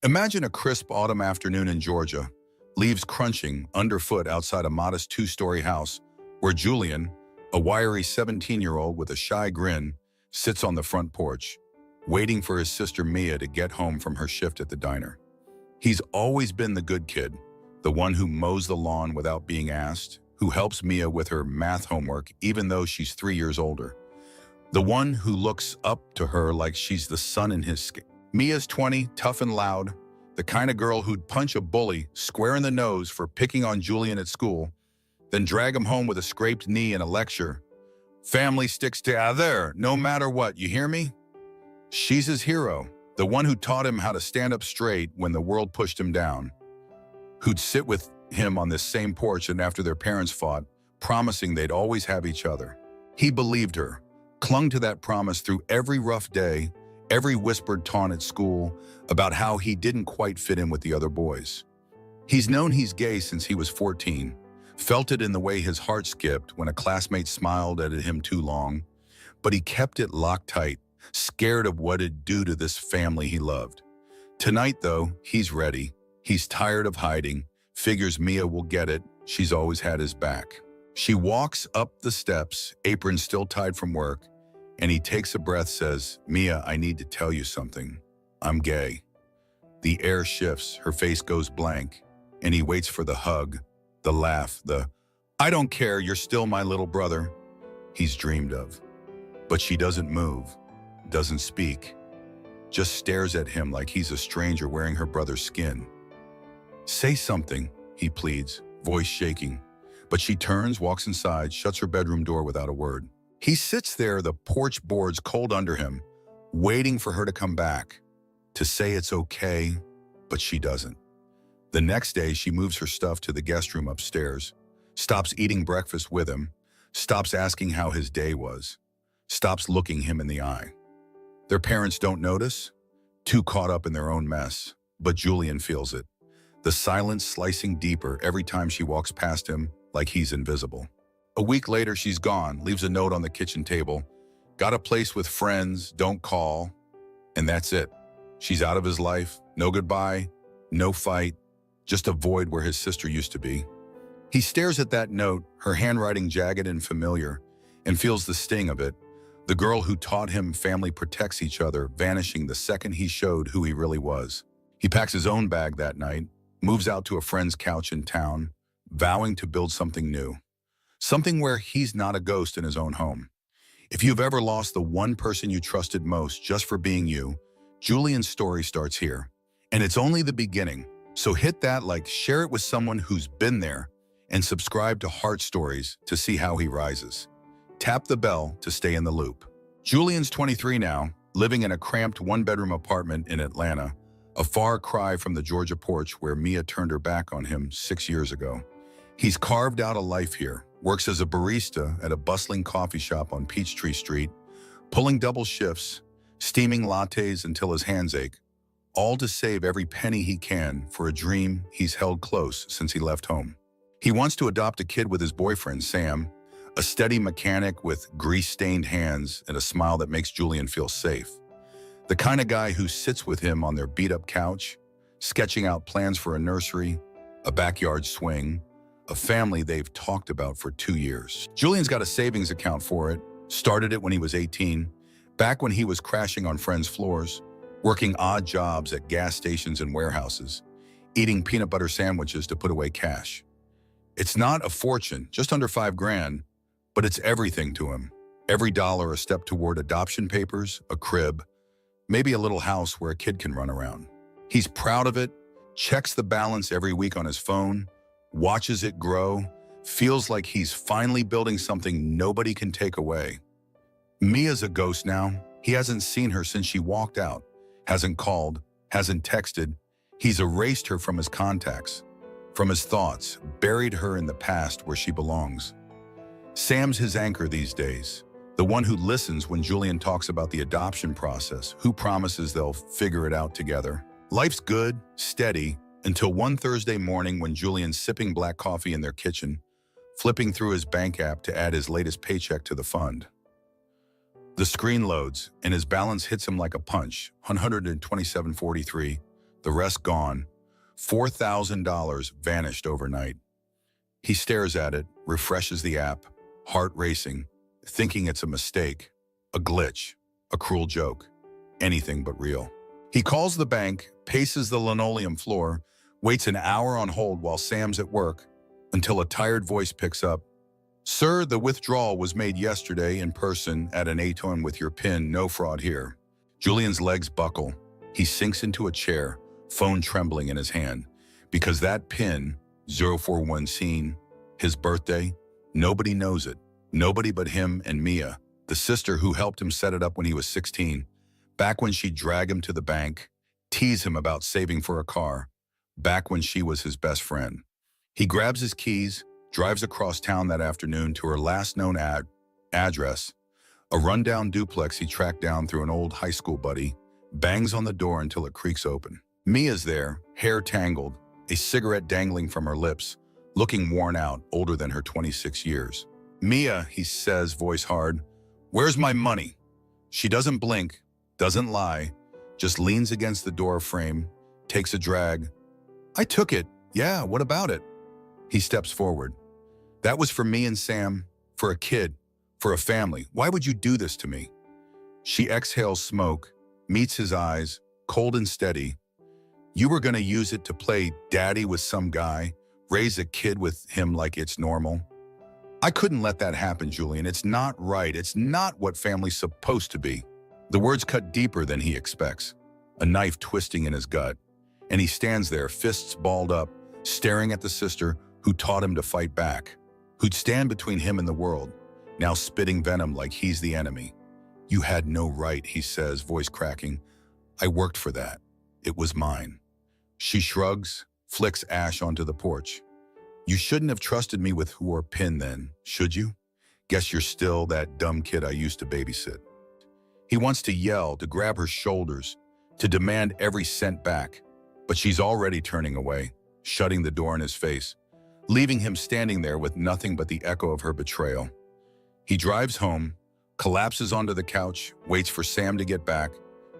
Imagine a crisp autumn afternoon in Georgia, leaves crunching underfoot outside a modest two-story house where Julian, a wiry 17-year-old with a shy grin, sits on the front porch, waiting for his sister Mia to get home from her shift at the diner. He's always been the good kid, the one who mows the lawn without being asked, who helps Mia with her math homework even though she's 3 years older, the one who looks up to her like she's the sun in his skin. Mia's 20, tough and loud, the kind of girl who'd punch a bully square in the nose for picking on Julian at school, then drag him home with a scraped knee and a lecture. Family sticks together, no matter what, you hear me? She's his hero, the one who taught him how to stand up straight when the world pushed him down, who'd sit with him on this same porch and after their parents fought, promising they'd always have each other. He believed her, clung to that promise through every rough day, every whispered taunt at school about how he didn't quite fit in with the other boys. He's known he's gay since he was 14, felt it in the way his heart skipped when a classmate smiled at him too long, but he kept it locked tight, scared of what it'd do to this family he loved. Tonight, though, he's ready. He's tired of hiding, figures Mia will get it, she's always had his back. She walks up the steps, apron still tied from work, and he takes a breath, says, "Mia, I need to tell you something. I'm gay." The air shifts, her face goes blank, and he waits for the hug, the laugh, the, "I don't care, you're still my little brother," he's dreamed of. But she doesn't move, doesn't speak, just stares at him like he's a stranger wearing her brother's skin. "Say something," he pleads, voice shaking. But she turns, walks inside, shuts her bedroom door without a word. He sits there, the porch boards cold under him, waiting for her to come back, to say it's okay, but she doesn't. The next day, she moves her stuff to the guest room upstairs, stops eating breakfast with him, stops asking how his day was, stops looking him in the eye. Their parents don't notice, too caught up in their own mess, but Julian feels it. The silence slicing deeper every time she walks past him like he's invisible. A week later, she's gone, leaves a note on the kitchen table. "Got a place with friends, don't call." And that's it. She's out of his life, no goodbye, no fight, just a void where his sister used to be. He stares at that note, her handwriting jagged and familiar, and feels the sting of it. The girl who taught him family protects each other, vanishing the second he showed who he really was. He packs his own bag that night, moves out to a friend's couch in town, vowing to build something new. Something where he's not a ghost in his own home. If you've ever lost the one person you trusted most just for being you, Julian's story starts here. And it's only the beginning. So hit that like, share it with someone who's been there, and subscribe to Heart Stories to see how he rises. Tap the bell to stay in the loop. Julian's 23 now, living in a cramped one-bedroom apartment in Atlanta, a far cry from the Georgia porch where Mia turned her back on him 6 years ago. He's carved out a life here, works as a barista at a bustling coffee shop on Peachtree Street, pulling double shifts, steaming lattes until his hands ache, all to save every penny he can for a dream he's held close since he left home. He wants to adopt a kid with his boyfriend, Sam, a steady mechanic with grease-stained hands and a smile that makes Julian feel safe. The kind of guy who sits with him on their beat-up couch, sketching out plans for a nursery, a backyard swing, a family they've talked about for 2 years. Julian's got a savings account for it, started it when he was 18, back when he was crashing on friends' floors, working odd jobs at gas stations and warehouses, eating peanut butter sandwiches to put away cash. It's not a fortune, just under $5,000, but it's everything to him. Every dollar a step toward adoption papers, a crib, maybe a little house where a kid can run around. He's proud of it, checks the balance every week on his phone, watches it grow, feels like he's finally building something nobody can take away. Mia's a ghost now. He hasn't seen her since she walked out, hasn't called, hasn't texted. He's erased her from his contacts, from his thoughts, buried her in the past where she belongs. Sam's his anchor these days, the one who listens when Julian talks about the adoption process, who promises they'll figure it out together. Life's good, steady, until one Thursday morning when Julian's sipping black coffee in their kitchen, flipping through his bank app to add his latest paycheck to the fund. The screen loads, and his balance hits him like a punch, $127.43, The rest gone. $4,000 vanished overnight. He stares at it, refreshes the app, heart racing, thinking it's a mistake, a glitch, a cruel joke, anything but real. He calls the bank, paces the linoleum floor, waits an hour on hold while Sam's at work, until a tired voice picks up. "Sir, the withdrawal was made yesterday in person at an ATM with your PIN, no fraud here." Julian's legs buckle. He sinks into a chair, phone trembling in his hand. Because that PIN, 041 scene, his birthday, nobody knows it. Nobody but him and Mia, the sister who helped him set it up when he was 16. Back when she'd drag him to the bank, tease him about saving for a car. Back when she was his best friend. He grabs his keys, drives across town that afternoon to her last known address, a rundown duplex he tracked down through an old high school buddy, bangs on the door until it creaks open. Mia's there, hair tangled, a cigarette dangling from her lips, looking worn out, older than her 26 years. "Mia," he says, voice hard, "where's my money?" She doesn't blink, doesn't lie, just leans against the door frame, takes a drag. "I took it. Yeah, what about it?" He steps forward. "That was for me and Sam, for a kid, for a family. Why would you do this to me?" She exhales smoke, meets his eyes, cold and steady. "You were gonna use it to play daddy with some guy, raise a kid with him like it's normal." "I couldn't let that happen, Julian. It's not right. It's not what family's supposed to be." The words cut deeper than he expects, a knife twisting in his gut. And he stands there, fists balled up, staring at the sister who taught him to fight back, who'd stand between him and the world, now spitting venom like he's the enemy. "You had no right," he says, voice cracking. "I worked for that. It was mine." She shrugs, flicks ash onto the porch. "You shouldn't have trusted me with your PIN then, should you? Guess you're still that dumb kid I used to babysit." He wants to yell, to grab her shoulders, to demand every cent back, but she's already turning away, shutting the door in his face, leaving him standing there with nothing but the echo of her betrayal. He drives home, collapses onto the couch, waits for Sam to get back,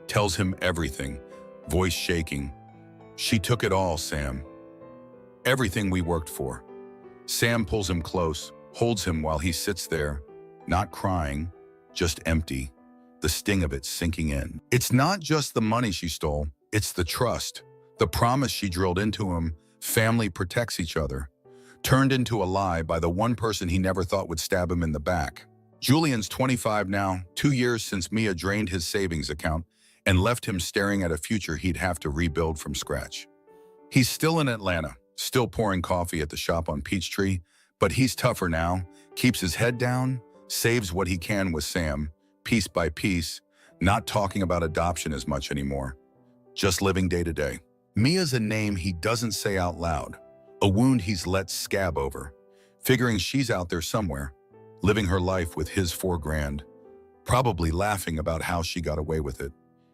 tells him everything, voice shaking. "She took it all, Sam. Everything we worked for." Sam pulls him close, holds him while he sits there, not crying, just empty, the sting of it sinking in. It's not just the money she stole, it's the trust, the promise she drilled into him. Family protects each other, turned into a lie by the one person he never thought would stab him in the back. Julian's 25 now, 2 years since Mia drained his savings account and left him staring at a future he'd have to rebuild from scratch. He's still in Atlanta, still pouring coffee at the shop on Peachtree, but he's tougher now, keeps his head down, saves what he can with Sam, piece by piece, not talking about adoption as much anymore, just living day to day. Mia's a name he doesn't say out loud, a wound he's let scab over, figuring she's out there somewhere, living her life with his $4,000, probably laughing about how she got away with it.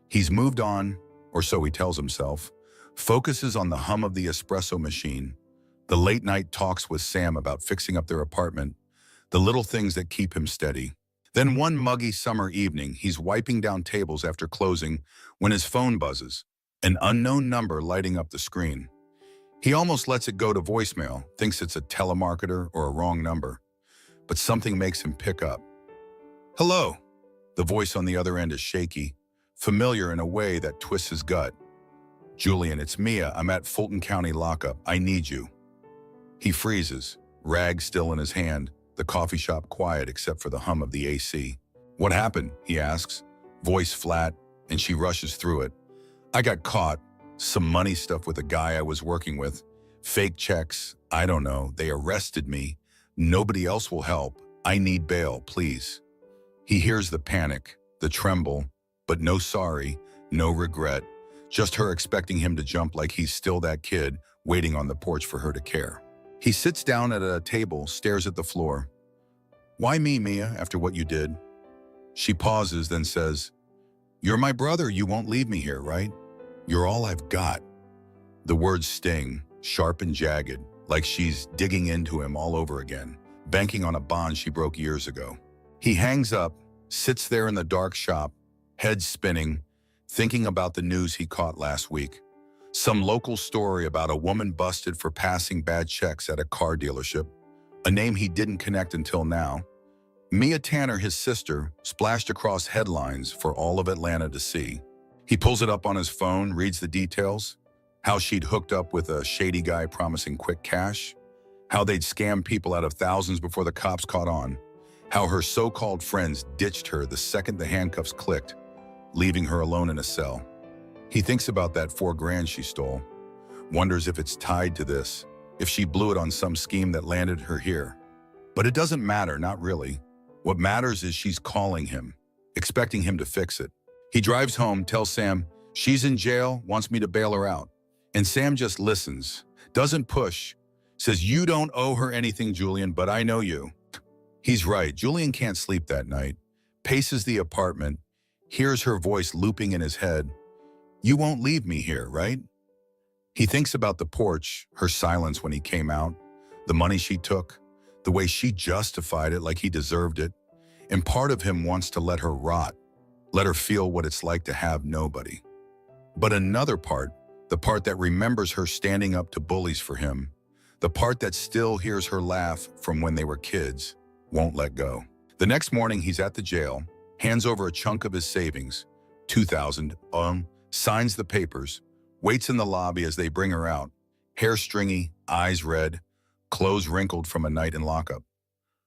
He's moved on, or so he tells himself, focuses on the hum of the espresso machine, the late-night talks with Sam about fixing up their apartment, the little things that keep him steady. Then one muggy summer evening, he's wiping down tables after closing when his phone buzzes, an unknown number lighting up the screen. He almost lets it go to voicemail, thinks it's a telemarketer or a wrong number, but something makes him pick up. "Hello." The voice on the other end is shaky, familiar in a way that twists his gut. "Julian, it's Mia. I'm at Fulton County lockup. I need you." He freezes, rag still in his hand, the coffee shop quiet except for the hum of the AC. "What happened?" he asks, voice flat, and she rushes through it. "I got caught. Some money stuff with a guy I was working with. Fake checks. I don't know. They arrested me. Nobody else will help. I need bail, please." He hears the panic, the tremble, but no sorry, no regret, just her expecting him to jump like he's still that kid waiting on the porch for her to care. He sits down at a table, stares at the floor. "Why me, Mia, after what you did?" She pauses, then says, "You're my brother. You won't leave me here, right? You're all I've got." The words sting, sharp and jagged, like she's digging into him all over again, banking on a bond she broke years ago. He hangs up, sits there in the dark shop, head spinning, thinking about the news he caught last week. Some local story about a woman busted for passing bad checks at a car dealership, a name he didn't connect until now. Mia Tanner, his sister, splashed across headlines for all of Atlanta to see. He pulls it up on his phone, reads the details, how she'd hooked up with a shady guy promising quick cash, how they'd scammed people out of thousands before the cops caught on, how her so-called friends ditched her the second the handcuffs clicked, leaving her alone in a cell. He thinks about that $4,000 she stole, wonders if it's tied to this, if she blew it on some scheme that landed her here. But it doesn't matter, not really. What matters is she's calling him, expecting him to fix it. He drives home, tells Sam, she's in jail, wants me to bail her out. And Sam just listens, doesn't push, says, you don't owe her anything, Julian, but I know you. He's right. Julian can't sleep that night, paces the apartment, hears her voice looping in his head. You won't leave me here, right? He thinks about the porch, her silence when he came out, the money she took, the way she justified it like he deserved it. And part of him wants to let her rot, let her feel what it's like to have nobody. But another part, the part that remembers her standing up to bullies for him, the part that still hears her laugh from when they were kids, won't let go. The next morning, he's at the jail, hands over a chunk of his savings, $2,000, signs the papers, waits in the lobby as they bring her out, hair stringy, eyes red, clothes wrinkled from a night in lockup.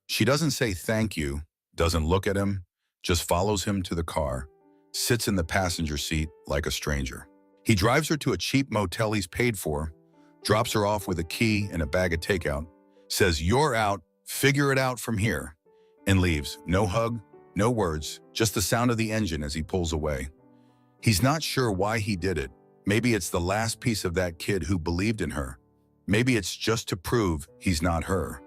She doesn't say thank you, doesn't look at him, just follows him to the car, sits in the passenger seat like a stranger. He drives her to a cheap motel he's paid for, drops her off with a key and a bag of takeout, says, you're out, figure it out from here, and leaves. No hug, no words, just the sound of the engine as he pulls away. He's not sure why he did it. Maybe it's the last piece of that kid who believed in her. Maybe it's just to prove he's not her.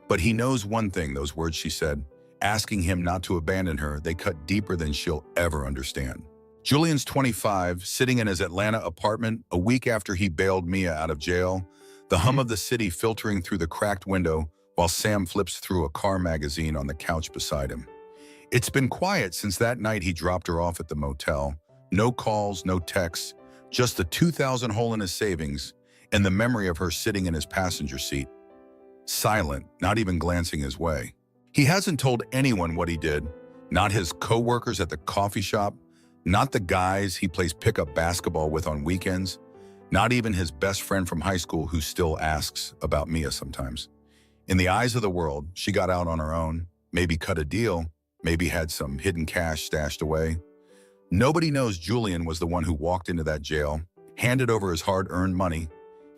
But he knows one thing, those words she said, asking him not to abandon her, they cut deeper than she'll ever understand. Julian's 25, sitting in his Atlanta apartment a week after he bailed Mia out of jail, the hum of the city filtering through the cracked window while Sam flips through a car magazine on the couch beside him. It's been quiet since that night he dropped her off at the motel. No calls, no texts, just the $2,000 hole in his savings and the memory of her sitting in his passenger seat. Silent, not even glancing his way. He hasn't told anyone what he did, not his co-workers at the coffee shop, not the guys he plays pickup basketball with on weekends, not even his best friend from high school who still asks about Mia sometimes. In the eyes of the world, she got out on her own, maybe cut a deal, maybe had some hidden cash stashed away. Nobody knows Julian was the one who walked into that jail, handed over his hard-earned money,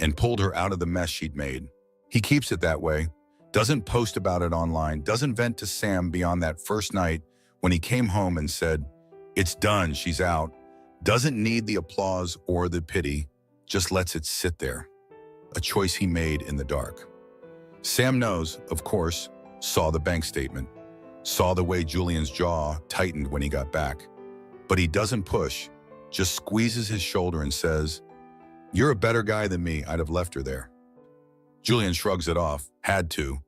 and pulled her out of the mess she'd made. He keeps it that way, doesn't post about it online, doesn't vent to Sam beyond that first night when he came home and said, it's done, she's out, doesn't need the applause or the pity, just lets it sit there. A choice he made in the dark. Sam knows, of course, saw the bank statement, saw the way Julian's jaw tightened when he got back. But he doesn't push, just squeezes his shoulder and says, you're a better guy than me, I'd have left her there. Julian shrugs it off, had to,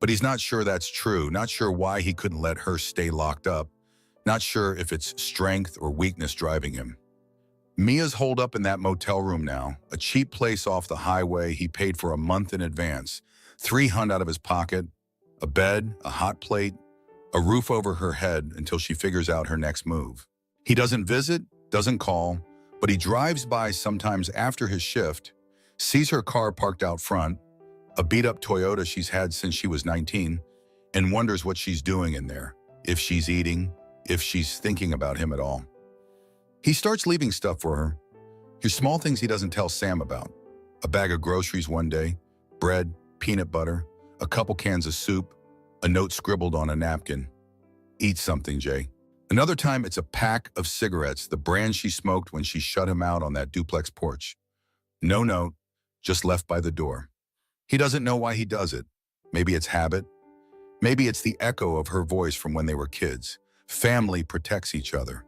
but he's not sure that's true, not sure why he couldn't let her stay locked up, not sure if it's strength or weakness driving him. Mia's holed up in that motel room now, a cheap place off the highway he paid for a month in advance, $300 out of his pocket, a bed, a hot plate, a roof over her head until she figures out her next move. He doesn't visit, doesn't call, but he drives by sometimes after his shift, sees her car parked out front, a beat-up Toyota she's had since she was 19, and wonders what she's doing in there, if she's eating, if she's thinking about him at all. He starts leaving stuff for her. Here's small things he doesn't tell Sam about. A bag of groceries one day, bread, peanut butter, a couple cans of soup, a note scribbled on a napkin. Eat something, Jay. Another time, it's a pack of cigarettes, the brand she smoked when she shut him out on that duplex porch. No note, just left by the door. He doesn't know why he does it. Maybe it's habit. Maybe it's the echo of her voice from when they were kids. Family protects each other,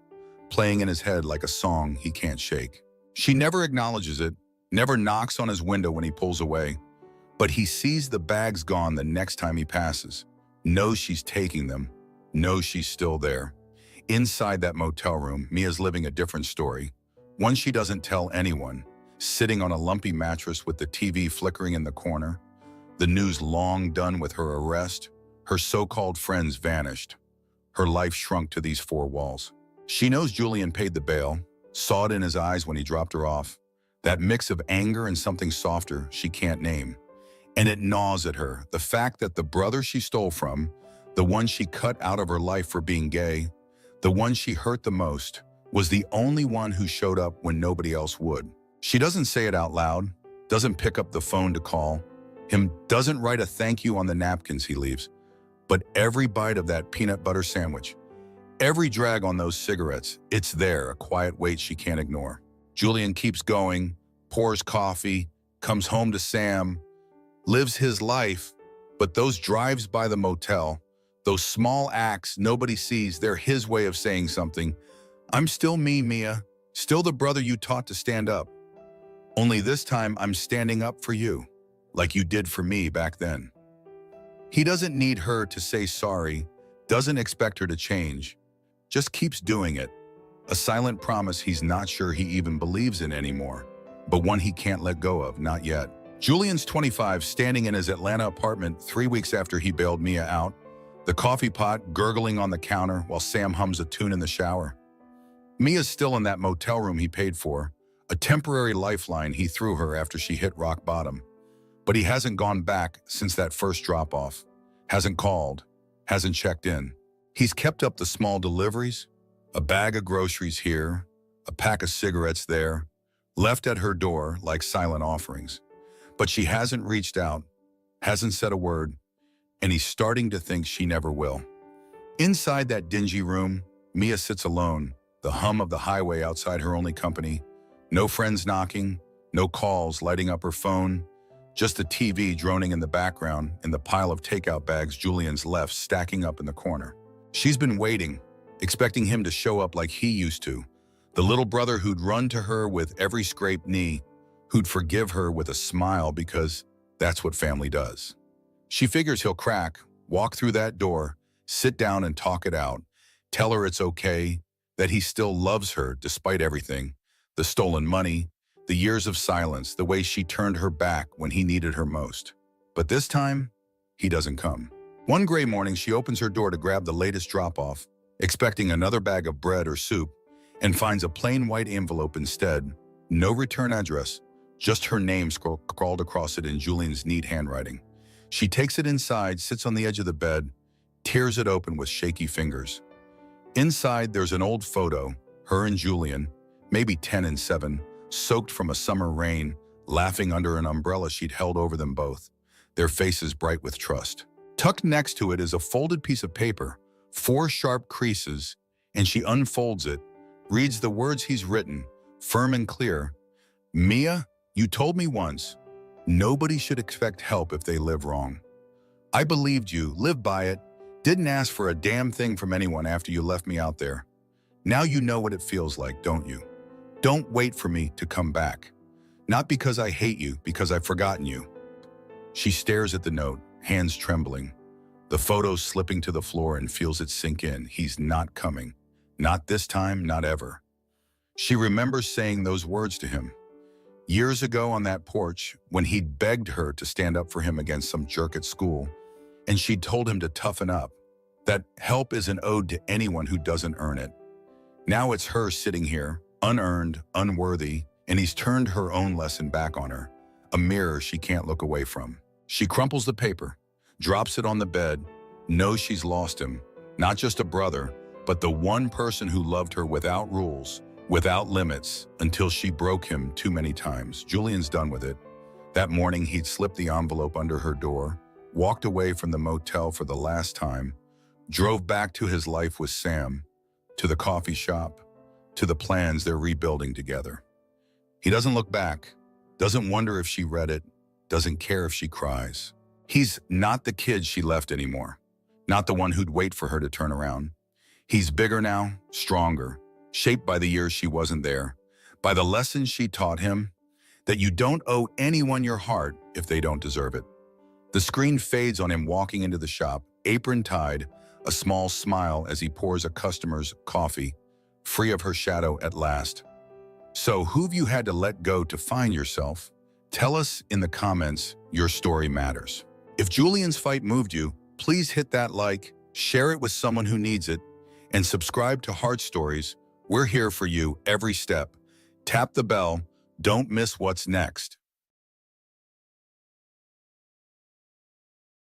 playing in his head like a song he can't shake. She never acknowledges it, never knocks on his window when he pulls away, but he sees the bags gone the next time he passes, knows she's taking them, knows she's still there. Inside that motel room, Mia's living a different story, one she doesn't tell anyone, sitting on a lumpy mattress with the TV flickering in the corner. The news long done with her arrest. Her so-called friends vanished. Her life shrunk to these four walls. She knows Julian paid the bail, saw it in his eyes when he dropped her off. That mix of anger and something softer she can't name. And it gnaws at her, the fact that the brother she stole from, the one she cut out of her life for being gay, the one she hurt the most, was the only one who showed up when nobody else would. She doesn't say it out loud, doesn't pick up the phone to call him, doesn't write a thank you on the napkins he leaves. But every bite of that peanut butter sandwich, every drag on those cigarettes, it's there, a quiet weight she can't ignore. Julian keeps going, pours coffee, comes home to Sam, lives his life, but those drives by the motel, those small acts nobody sees, they're his way of saying something. I'm still me, Mia, still the brother you taught to stand up. Only this time I'm standing up for you, like you did for me back then. He doesn't need her to say sorry, doesn't expect her to change, just keeps doing it. A silent promise he's not sure he even believes in anymore, but one he can't let go of, not yet. Julian's 25, standing in his Atlanta apartment 3 weeks after he bailed Mia out, the coffee pot gurgling on the counter while Sam hums a tune in the shower. Mia's still in that motel room he paid for, a temporary lifeline he threw her after she hit rock bottom. But he hasn't gone back since that first drop-off, hasn't called, hasn't checked in. He's kept up the small deliveries, a bag of groceries here, a pack of cigarettes there, left at her door like silent offerings. But she hasn't reached out, hasn't said a word, and he's starting to think she never will. Inside that dingy room, Mia sits alone, the hum of the highway outside her only company, no friends knocking, no calls lighting up her phone, just the TV droning in the background and the pile of takeout bags Julian's left stacking up in the corner. She's been waiting, expecting him to show up like he used to, the little brother who'd run to her with every scraped knee, who'd forgive her with a smile because that's what family does. She figures he'll crack, walk through that door, sit down and talk it out, tell her it's okay, that he still loves her despite everything, the stolen money, the years of silence, the way she turned her back when he needed her most. But this time, he doesn't come. One gray morning, she opens her door to grab the latest drop-off, expecting another bag of bread or soup, and finds a plain white envelope instead. No return address, just her name scrawled across it in Julian's neat handwriting. She takes it inside, sits on the edge of the bed, tears it open with shaky fingers. Inside, there's an old photo, her and Julian, maybe 10 and 7, soaked from a summer rain, laughing under an umbrella she'd held over them both, their faces bright with trust. Tucked next to it is a folded piece of paper, 4 sharp creases, and she unfolds it, reads the words he's written, firm and clear. Mia, you told me once, nobody should expect help if they live wrong. I believed you, lived by it, didn't ask for a damn thing from anyone after you left me out there. Now you know what it feels like, don't you? Don't wait for me to come back. Not because I hate you, because I've forgotten you. She stares at the note, hands trembling. The photo slipping to the floor and feels it sink in. He's not coming. Not this time, not ever. She remembers saying those words to him. Years ago on that porch, when he'd begged her to stand up for him against some jerk at school, and she'd told him to toughen up, that help isn't owed to anyone who doesn't earn it. Now it's her sitting here, unearned, unworthy, and he's turned her own lesson back on her, a mirror she can't look away from. She crumples the paper, drops it on the bed, knows she's lost him, not just a brother, but the one person who loved her without rules, without limits, until she broke him too many times. Julian's done with it. That morning, he'd slipped the envelope under her door, walked away from the motel for the last time, drove back to his life with Sam, to the coffee shop, to the plans they're rebuilding together. He doesn't look back, doesn't wonder if she read it, doesn't care if she cries. He's not the kid she left anymore, not the one who'd wait for her to turn around. He's bigger now, stronger, shaped by the years she wasn't there, by the lessons she taught him, that you don't owe anyone your heart if they don't deserve it. The screen fades on him walking into the shop, apron tied, a small smile as he pours a customer's coffee, free of her shadow at last. So who've you had to let go to find yourself? Tell us in the comments. Your story matters. If Julian's fight moved you, please hit that like, share it with someone who needs it, and subscribe to Heart Stories. We're here for you every step. Tap the bell. Don't miss what's next.